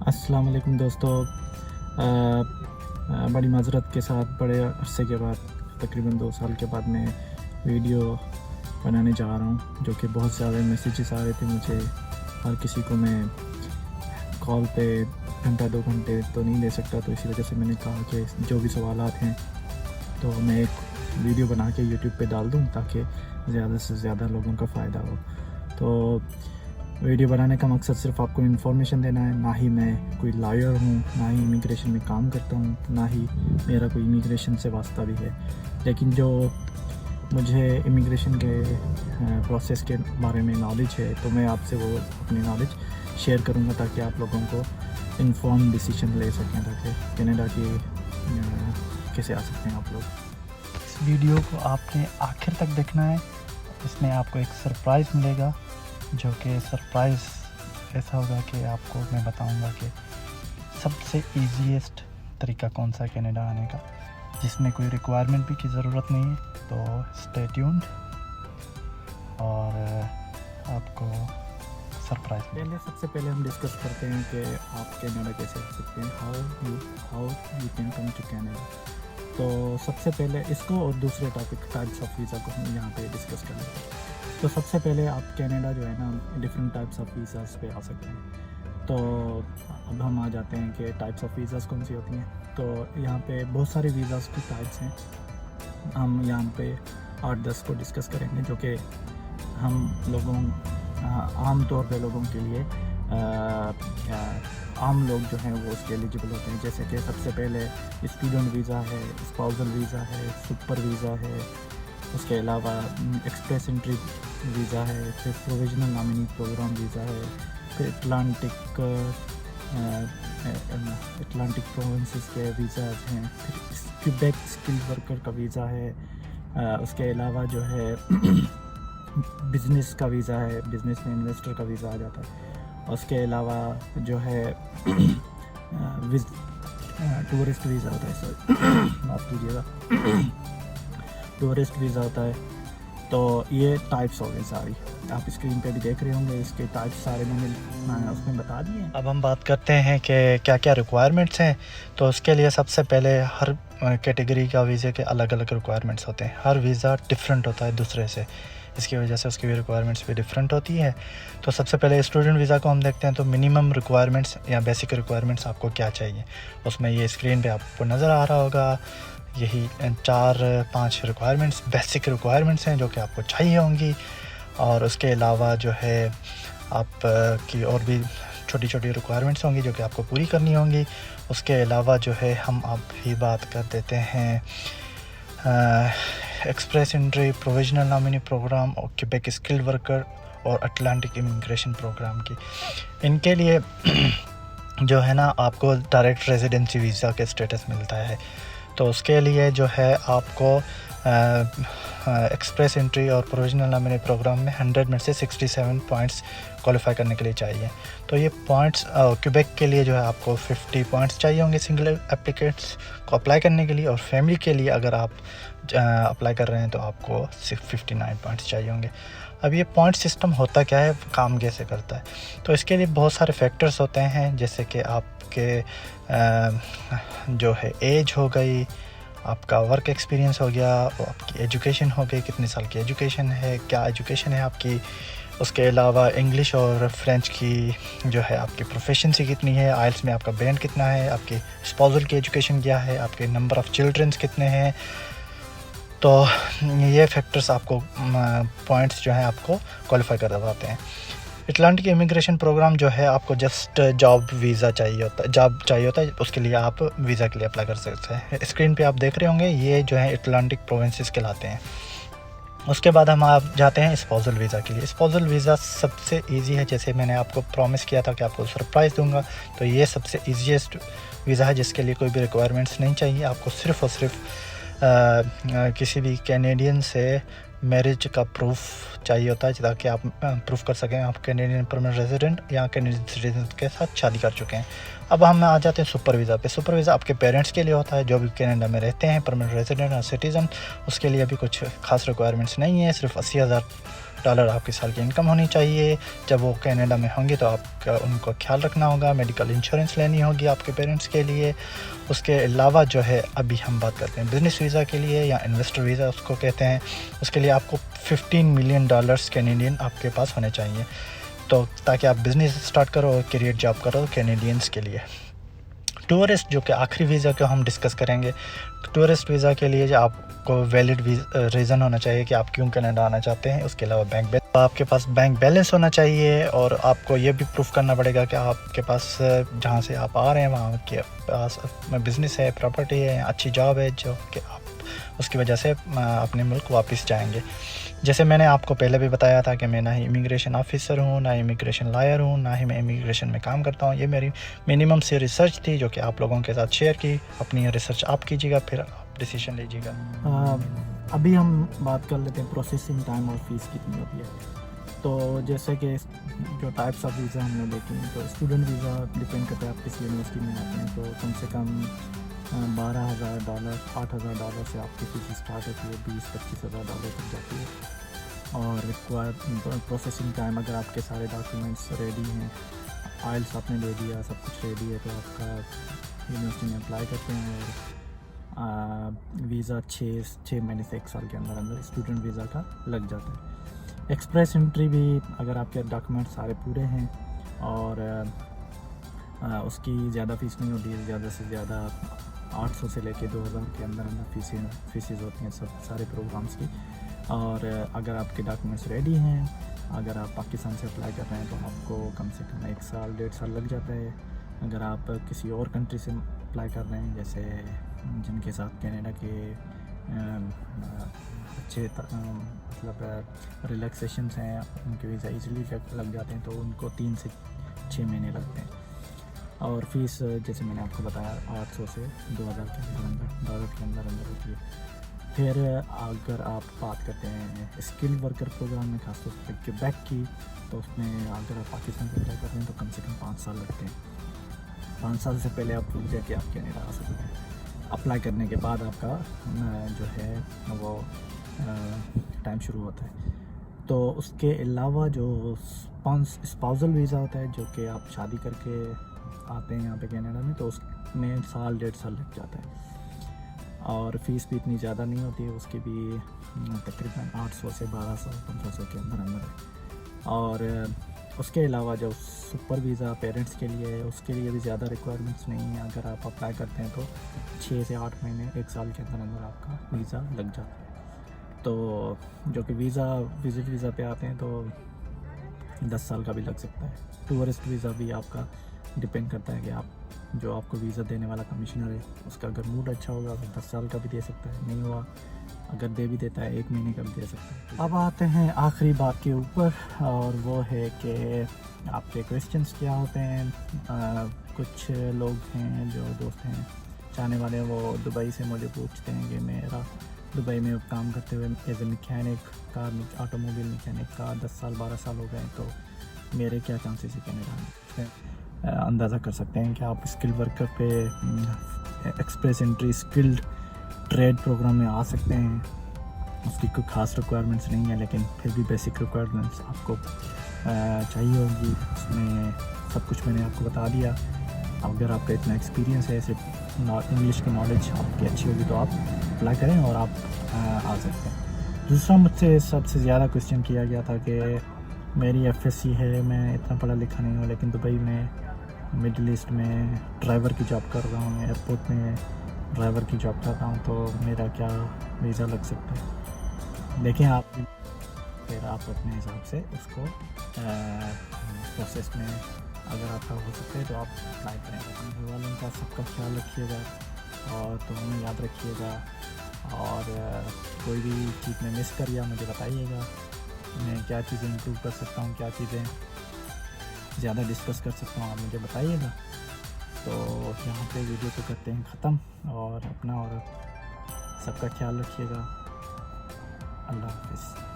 अस्सलाम वालेकुम दोस्तों। बड़ी माज़रत के साथ बड़े अरसे के बाद तकरीबन 2 साल के बाद मैं वीडियो बनाने जा रहा हूँ, जो कि बहुत ज़्यादा मैसेजेस आ रहे थे मुझे। हर किसी को मैं कॉल पे घंटा 2 घंटे तो नहीं ले सकता, तो इसी वजह से मैंने कहा कि जो भी सवालात हैं तो मैं एक वीडियो बना के यूट्यूब पे डाल दूँ ताकि ज़्यादा से ज़्यादा लोगों का फ़ायदा हो। तो वीडियो बनाने का मकसद सिर्फ आपको इन्फॉर्मेशन देना है। ना ही मैं कोई लॉयर हूँ, ना ही इमिग्रेशन में काम करता हूँ, ना ही मेरा कोई इमिग्रेशन से वास्ता भी है। लेकिन जो मुझे इमिग्रेशन के प्रोसेस के बारे में नॉलेज है, तो मैं आपसे वो अपनी नॉलेज शेयर करूँगा ताकि आप लोगों को इन्फॉर्म डिसीजन ले सकें, ताकि कनाडा की कैसे आ सकते हैं आप लोग। इस वीडियो को आपने आखिर तक देखना है। इसमें आपको एक सरप्राइज़ मिलेगा, जो कि सरप्राइज़ ऐसा होगा कि आपको मैं बताऊंगा कि सबसे ईजीएस्ट तरीका कौन सा है कनाडा आने का, जिसमें कोई रिक्वायरमेंट भी की ज़रूरत नहीं है। तो स्टे ट्यून्ड और आपको सरप्राइज़ मिलेगा। सबसे पहले हम डिस्कस करते हैं कि आप कनाडा कैसे आ सकते हैं, how you can come to Canada. तो सबसे पहले इसको और दूसरे टॉपिक टाइप्स ऑफ वीज़ा को हम यहाँ पे डिस्कस कर लेते हैं। तो सबसे पहले आप कनाडा जो है ना, डिफरेंट टाइप्स ऑफ वीज़ाज़ पे आ सकते हैं। तो अब हम आ जाते हैं कि टाइप्स ऑफ वीज़ाज़ कौन सी होती हैं। तो यहाँ पे बहुत सारे वीज़ाज़ की टाइप्स हैं। हम यहाँ पे 8-10 को डिस्कस करेंगे, जो कि हम लोगों आम तौर पे लोगों के लिए आम लोग जो हैं वो उसके एलिजिबल होते हैं। जैसे कि सबसे पहले स्टूडेंट वीज़ा है, स्पाउसल वीज़ा है, सुपर वीज़ा है, उसके अलावा एक्सप्रेस एंट्री वीज़ा है, फिर प्रोविजनल नॉमिनी प्रोग्राम वीज़ा है, फिर अटलांटिक प्रोविंसेस के वीज़ाज हैं, फिर क्यूबेक स्किल्ड वर्कर का वीज़ा है। उसके अलावा जो है बिज़नेस का वीज़ा है, बिज़नेस में इन्वेस्टर का वीज़ा आ जाता है। उसके अलावा जो है टूरिस्ट वीज़ा होता है, सॉरी माफ़ कीजिएगा, टूरिस्ट वीज़ा होता है। तो ये टाइप्स हो गए सारी, आप स्क्रीन पे भी देख रहे होंगे, इसके टाइप्स सारे मैंने उसमें बता दिए। अब हम बात करते हैं कि क्या क्या रिक्वायरमेंट्स हैं। तो उसके लिए सबसे पहले हर कैटेगरी का वीज़े के अलग अलग रिक्वायरमेंट्स होते हैं। हर वीज़ा डिफरेंट होता है दूसरे से, इसकी वजह से उसकी भी रिक्वायरमेंट्स भी डिफरेंट होती है। तो सबसे पहले स्टूडेंट वीज़ा को हम देखते हैं। तो मिनिमम रिक्वायरमेंट्स या बेसिक रिक्वायरमेंट्स आपको क्या चाहिए, उसमें ये स्क्रीन पे आपको नज़र आ रहा होगा। यही 4-5 रिक्वायरमेंट्स बेसिक रिक्वायरमेंट्स हैं जो कि आपको चाहिए होंगी। और उसके अलावा जो है आप की और भी छोटी छोटी रिक्वायरमेंट्स होंगी जो कि आपको पूरी करनी होंगी। उसके अलावा जो है हम अभी बात कर देते हैं express entry, provisional nominee programme और क्यूबेक स्किल्ड वर्कर और अटलांटिक इमिग्रेशन प्रोग्राम की। इनके लिए जो है ना आपको डायरेक्ट रेजिडेंसी वीज़ा के स्टेटस मिलता है। तो उसके लिए जो है आपको एक्सप्रेस एंट्री और प्रोविजनल नॉमिनी प्रोग्राम में 100 में से 67 पॉइंट्स क्वालिफाई करने के लिए चाहिए। तो ये पॉइंट्स क्यूबेक के लिए जो है आपको 50 पॉइंट्स चाहिए होंगे सिंगल एप्लीकेट्स को अप्लाई करने के लिए। और फैमिली के लिए अगर आप अप्लाई कर रहे हैं तो आपको 59 पॉइंट्स चाहिए होंगे। अब ये पॉइंट सिस्टम होता क्या है, काम कैसे करता है, तो इसके लिए बहुत सारे फैक्टर्स होते हैं। जैसे कि आपके जो है एज हो गई, आपका वर्क एक्सपीरियंस हो गया, आपकी एजुकेशन हो गई, कितने साल की एजुकेशन है, क्या एजुकेशन है आपकी। उसके अलावा इंग्लिश और फ्रेंच की जो है आपकी प्रोफिशिएंसी कितनी है, आइल्स में आपका बैंड कितना है, आपकी स्पाउसल की एजुकेशन क्या है, आपके नंबर ऑफ़ चिल्ड्रंस कितने हैं। तो ये फैक्टर्स आपको पॉइंट्स जो हैं आपको क्वालिफाई करवाते हैं। अटलांटिक इमिग्रेशन प्रोग्राम जो है आपको जस्ट जॉब वीज़ा चाहिए होता है, उसके लिए आप वीज़ा के लिए अप्लाई कर सकते हैं। स्क्रीन पे आप देख रहे होंगे ये जो है अटलांटिक प्रोविंसेस कहलाते हैं। उसके बाद हम आप जाते हैं स्पाउसल वीज़ा के लिए। स्पाउसल वीज़ा सबसे इजी है, जैसे मैंने आपको प्रॉमिस किया था कि आपको सरप्राइज़ दूंगा। तो ये सबसे ईजीएस्ट वीज़ा है जिसके लिए कोई भी रिक्वायरमेंट्स नहीं चाहिए। आपको सिर्फ़ और सिर्फ किसी भी कैनेडियन से मैरिज का प्रूफ चाहिए होता है, ताकि आप प्रूफ कर सकें आप कैनेडियन परमानेंट रेजिडेंट या कैनेडियन सिटीजन के साथ शादी कर चुके हैं। अब हम आ जाते हैं सुपर वीज़ा पे। सुपर वीज़ा आपके पेरेंट्स के लिए होता है जो भी कनाडा में रहते हैं, परमानेंट रेजिडेंट और सिटीज़न। उसके लिए अभी कुछ खास रिक्वायरमेंट्स नहीं है, सिर्फ $80,000 डॉलर आपकी साल की इनकम होनी चाहिए। जब वो कनाडा में होंगे तो आपका उनको ख्याल रखना होगा, मेडिकल इंश्योरेंस लेनी होगी आपके पेरेंट्स के लिए। उसके अलावा जो है अभी हम बात करते हैं बिज़नेस वीज़ा के लिए या इन्वेस्टर वीज़ा उसको कहते हैं। उसके लिए आपको $15 मिलियन कैनेडियन आपके पास होने चाहिए, तो ताकि आप बिज़नेस स्टार्ट करो और करियर जॉब करो कैनेडियंस के लिए। टूरिस्ट जो कि आखिरी वीज़ा को हम डिस्कस करेंगे। टूरिस्ट वीज़ा के लिए जो आपको वैलिड रीज़न होना चाहिए कि आप क्यों कनाडा आना चाहते हैं। उसके अलावा आपके पास बैंक बैलेंस होना चाहिए, और आपको ये भी प्रूफ करना पड़ेगा कि आपके पास जहाँ से आप आ रहे हैं वहाँ के पास बिज़नेस है, प्रॉपर्टी है, अच्छी जॉब है, जो कि आप उसकी वजह से अपने मुल्क वापस जाएंगे। जैसे मैंने आपको पहले भी बताया था कि मैं ना ही इमिग्रेशन ऑफिसर हूँ, ना इमिग्रेशन लॉयर हूँ, ना ही मैं इमिग्रेशन में काम करता हूँ। ये मेरी मिनिमम से रिसर्च थी जो कि आप लोगों के साथ शेयर की। अपनी रिसर्च आप कीजिएगा, फिर आप डिसीजन लीजिएगा। अभी हम बात कर लेते हैं प्रोसेसिंग टाइम और फीस कितनी होती है। तो जैसे कि जो टाइप्स ऑफ वीज़ा हमने देखे हैं, तो स्टूडेंट वीज़ा डिपेंड करता है आप किस यूनिवर्सिटी में आते हैं, तो कम से कम $12,000 $8,000 से आपकी फीस स्टार्ट होती है, $20,000-25,000 तक जाती है। और रिक्वायर्ड प्रोसेसिंग टाइम, अगर आपके सारे डॉक्यूमेंट्स रेडी हैं, आइल्स आपने दे दिया, सब कुछ रेडी है, तो आपका यूनिवर्सिटी में अप्लाई करते हैं और वीज़ा 6 महीने से 1 साल के अंदर अंदर स्टूडेंट वीज़ा का लग जाता है। एक्सप्रेस एंट्री भी, अगर आपके डॉक्यूमेंट सारे पूरे हैं और उसकी ज़्यादा फ़ीस नहीं होती है, ज़्यादा से ज़्यादा 800 से लेके 2000 के अंदर अंदर फ़ीसें होती हैं सब सारे प्रोग्राम्स की। और अगर आपके डॉक्यूमेंट्स रेडी हैं, अगर आप पाकिस्तान से अप्लाई कर रहे हैं, तो आपको कम से कम 1 साल 1.5 साल लग जाता है। अगर आप किसी और कंट्री से अप्लाई कर रहे हैं, जैसे जिनके साथ कनाडा के अच्छे मतलब रिलैक्सेशंस हैं, उनके वीज़ा ईज़िली लग जाते हैं, तो उनको 3 से 6 महीने लगते हैं। और फ़ीस जैसे मैंने आपको बताया 800 से 2000 के अंदर होती है। फिर अगर आप बात करते हैं स्किल्ड वर्कर प्रोग्राम में, खासतौर पर क्वेबेक की, तो उसमें अगर आप पाकिस्तान से अप्लाई कर रहे हैं तो कम से कम 5 साल लगते हैं। 5 साल से पहले आप रुक जाके आप कनाडा आ सकते हैं। अप्लाई करने के बाद आपका जो है वो टाइम शुरू होता है। तो उसके अलावा जो स्पाउसल वीज़ा होता है, जो कि आप शादी करके आते हैं यहाँ पे कनाडा में, तो उसमें 1.5 साल लग जाता है। और फ़ीस भी इतनी ज़्यादा नहीं होती है, उसकी भी तकरीबन 800 से 1200-1500 के अंदर है। और उसके अलावा जो सुपर वीज़ा पेरेंट्स के लिए है, उसके लिए भी ज़्यादा रिक्वायरमेंट्स नहीं है। अगर आप अप्लाई करते हैं तो 6 से 8 महीने 1 साल के अंदर अंदर आपका वीज़ा लग जाता है। तो जो कि विज़िट वीज़ा पे आते हैं तो 10 साल का भी लग सकता है। टूरिस्ट वीज़ा भी आपका डिपेंड करता है कि आप जो आपको वीज़ा देने वाला कमिश्नर है, उसका अगर मूड अच्छा होगा तो 10 साल का भी दे सकता है, नहीं हुआ अगर दे भी देता है 1 महीने का भी दे सकता है। अब आते हैं आखिरी बात के ऊपर, और वो है कि आपके क्वेश्चंस क्या होते हैं। कुछ लोग हैं जो दोस्त हैं चाहने वाले, वो दुबई से मुझे पूछते हैं कि मेरा दुबई में काम करते हुए as a mechanic, car automobile mechanic का 10 साल 12 साल हो गए, तो मेरे क्या चांसेस है कनाडा में। अंदाज़ा कर सकते हैं कि आप स्किल वर्कर पे express entry skilled trade programme में आ सकते हैं। उसकी कोई ख़ास रिक्वायरमेंट्स नहीं है, लेकिन फिर भी बेसिक रिक्वायरमेंट्स आपको चाहिए होगी। उसमें सब कुछ मैंने आपको बता दिया। अगर आपका इतना एक्सपीरियंस है, सिर्फ इंग्लिश की नॉलेज आपकी अच्छी होगी, तो आप अप्लाई करें और आप आ सकते हैं। दूसरा, मुझसे सबसे ज़्यादा क्वेश्चन किया गया था कि मेरी FSC है, मैं इतना पढ़ा लिखा नहीं हूँ, लेकिन दुबई में मिडिल ईस्ट में ड्राइवर की जॉब कर रहा हूँ, एयरपोर्ट में ड्राइवर की जॉब कर रहा हूँ, तो मेरा क्या वीज़ा लग सकता है। देखिए आप फिर आप अपने हिसाब से उसको प्रोसेस में अगर आपका हो सकता है तो आप अप्लाई करें। अपने घर वालों का सबका ख्याल रखिएगा और तो हमें याद रखिएगा, और कोई भी चीज़ में मिस कर या मुझे बताइएगा, मैं क्या चीज़ें इम्प्रूव कर सकता हूँ, क्या चीज़ें ज़्यादा डिस्कस कर सकता हूँ, आप मुझे बताइएगा। तो यहाँ पे वीडियो को करते हैं ख़त्म, और अपना और सबका ख्याल रखिएगा। अल्लाह हाफ़िज़।